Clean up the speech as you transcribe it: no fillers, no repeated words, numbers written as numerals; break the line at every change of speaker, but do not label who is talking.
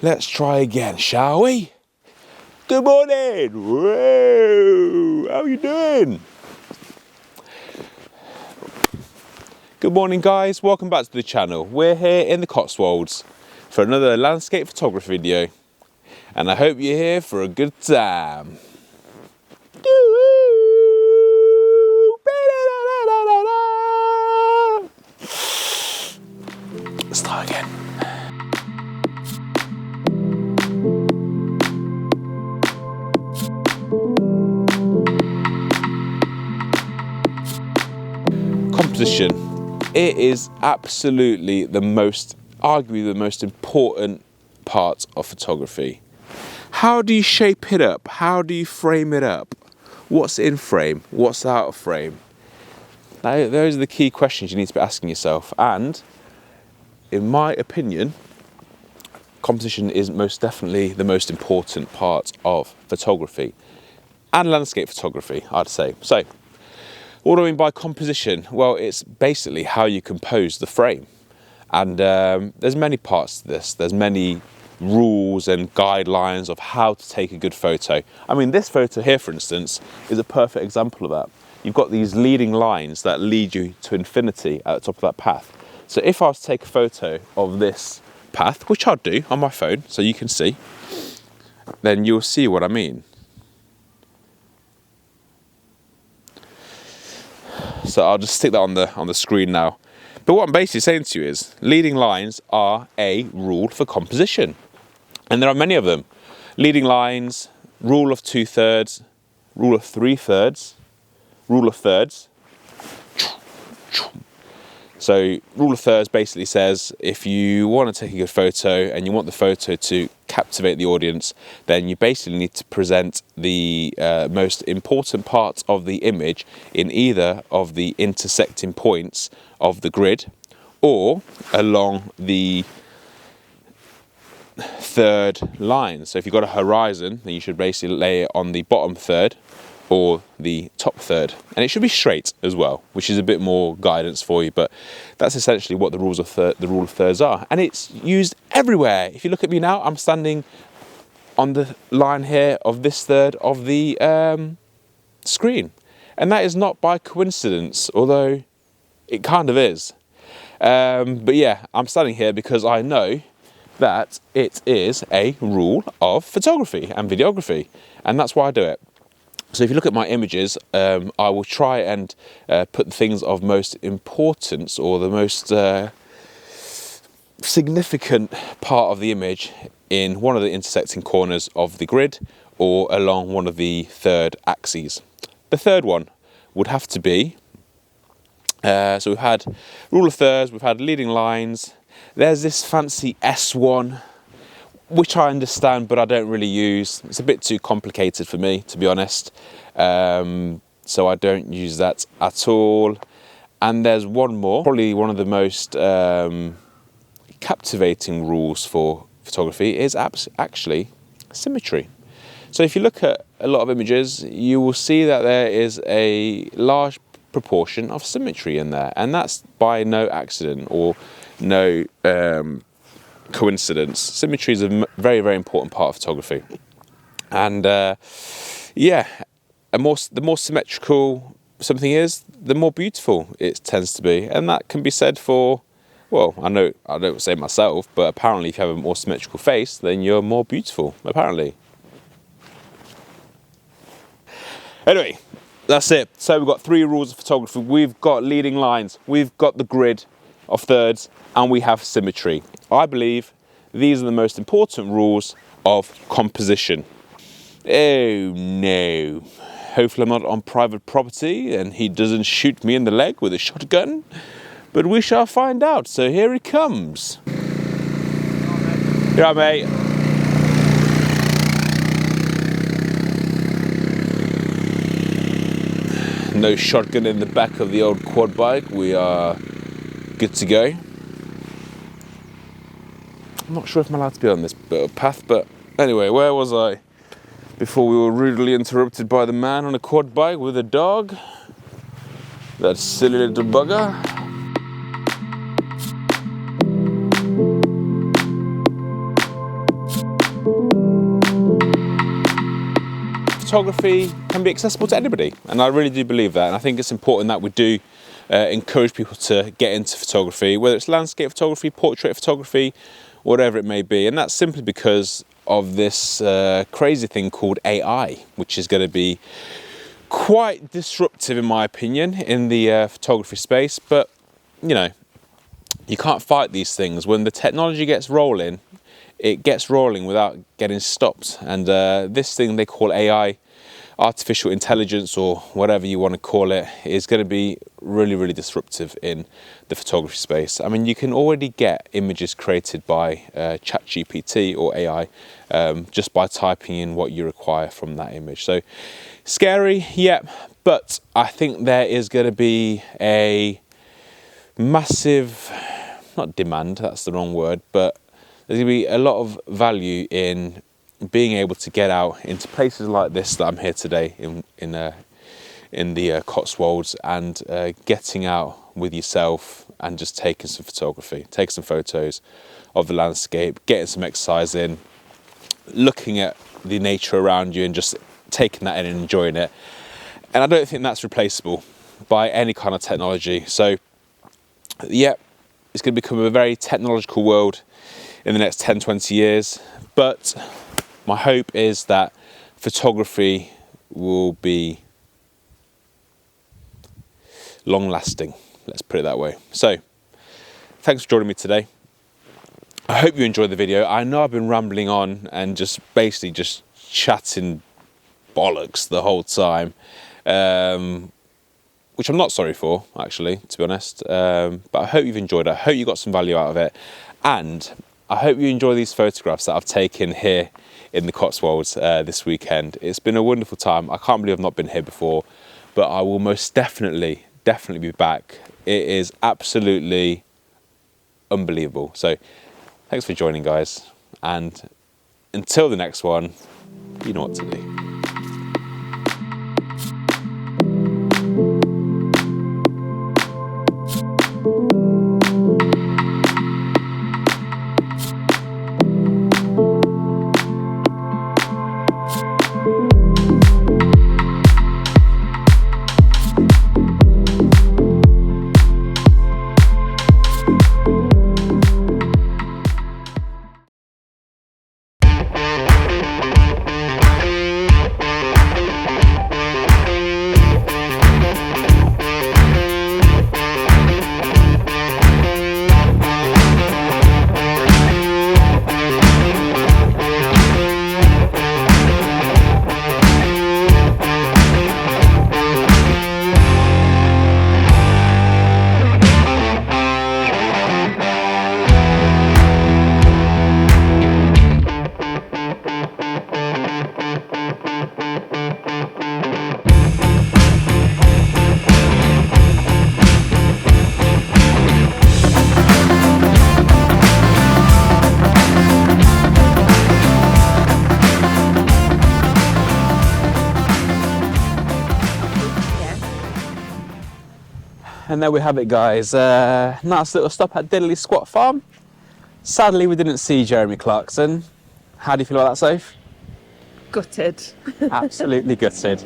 Let's try again, shall we? Good morning. Whoa, how are you doing? Good morning, guys. Welcome back to the channel. We're here in the Cotswolds for another landscape photography video, and I hope you're here for a good time. Let's start again. Composition. It is absolutely arguably the most important part of photography. How do you shape it up? How do you frame it up? What's in frame? What's out of frame? Now, those are the key questions you need to be asking yourself. And in my opinion, composition is most definitely the most important part of photography and landscape photography, I'd say. So, what do I mean by composition? Well, it's basically how you compose the frame. And there's many parts to this. There's many rules and guidelines of how to take a good photo. I mean, this photo here, for instance, is a perfect example of that. You've got these leading lines that lead you to infinity at the top of that path. So if I was to take a photo of this path, which I'll do on my phone so you can see, then you'll see what I mean. So I'll just stick that on the screen now. But what I'm basically saying to you is leading lines are a rule for composition. And there are many of them. Leading lines, rule of 2/3, rule of 3/3, rule of thirds. So rule of thirds basically says if you want to take a good photo and you want the photo to captivate the audience, then you basically need to present the most important parts of the image in either of the intersecting points of the grid or along the third line. So if you've got a horizon, then you should basically lay it on the bottom third or the top third, and it should be straight as well, which is a bit more guidance for you, but that's essentially what the rule of thirds are, and it's used everywhere. If you look at me now, I'm standing on the line here of this third of the screen, and that is not by coincidence, although it kind of is. But yeah, I'm standing here because I know that it is a rule of photography and videography, and that's why I do it. So if you look at my images, I will try and put the things of most importance or the most significant part of the image in one of the intersecting corners of the grid or along one of the third axes. The third one would have to be, so we've had rule of thirds, we've had leading lines, there's this fancy S1, which I understand, but I don't really use. It's a bit too complicated for me, to be honest. So I don't use that at all. And there's one more, probably one of the most captivating rules for photography is actually symmetry. So if you look at a lot of images, you will see that there is a large proportion of symmetry in there. And that's by no accident or no coincidence. Symmetry is a very, very important part of photography, and yeah, the more symmetrical something is, the more beautiful it tends to be, and that can be said for, well, I know I don't say myself, but apparently if you have a more symmetrical face, then you're more beautiful, apparently. Anyway, that's it. So we've got 3 rules of photography. We've got leading lines, we've got the grid of thirds, and we have symmetry. I believe these are the most important rules of composition. Oh no. Hopefully I'm not on private property and he doesn't shoot me in the leg with a shotgun, but we shall find out. So here he comes. You're right, mate. No shotgun in the back of the old quad bike. We are good to go. I'm not sure if I'm allowed to be on this bit of path, but anyway, where was I? Before we were rudely interrupted by the man on a quad bike with a dog. That silly little bugger. photography can be accessible to anybody, and I really do believe that. And I think it's important that we do encourage people to get into photography, whether it's landscape photography, portrait photography, whatever it may be. And that's simply because of this crazy thing called AI, which is going to be quite disruptive, in my opinion, in the photography space. But you know, you can't fight these things. When the technology gets rolling, it gets rolling without getting stopped. And this thing they call AI, artificial intelligence, or whatever you want to call it, is going to be really, really disruptive in the photography space. I mean, you can already get images created by ChatGPT or AI just by typing in what you require from that image. So scary, yeah, but I think there is going to be a massive, not demand, that's the wrong word, but there's going to be a lot of value in being able to get out into places like this that I'm here today in the Cotswolds, and getting out with yourself and just taking some photography, taking some photos of the landscape, getting some exercise in, looking at the nature around you and just taking that in and enjoying it. And I don't think that's replaceable by any kind of technology. So yeah, it's going to become a very technological world in the next 10-20 years, but my hope is that photography will be long lasting, let's put it that way. So thanks for joining me today. I hope you enjoyed the video. I know I've been rambling on and just basically just chatting bollocks the whole time, which I'm not sorry for, actually, to be honest. But I hope you've enjoyed it. I hope you got some value out of it. And I hope you enjoy these photographs that I've taken here in the Cotswolds this weekend. It's been a wonderful time. I can't believe I've not been here before, but I will most definitely be back. It is absolutely unbelievable. So thanks for joining, guys. And until the next one, you know what to do. And there we have it, guys. Nice little stop at DIDDLY Squat Farm. Sadly, we didn't see Jeremy Clarkson. How do you feel about that, Soph?
Gutted.
Absolutely gutted.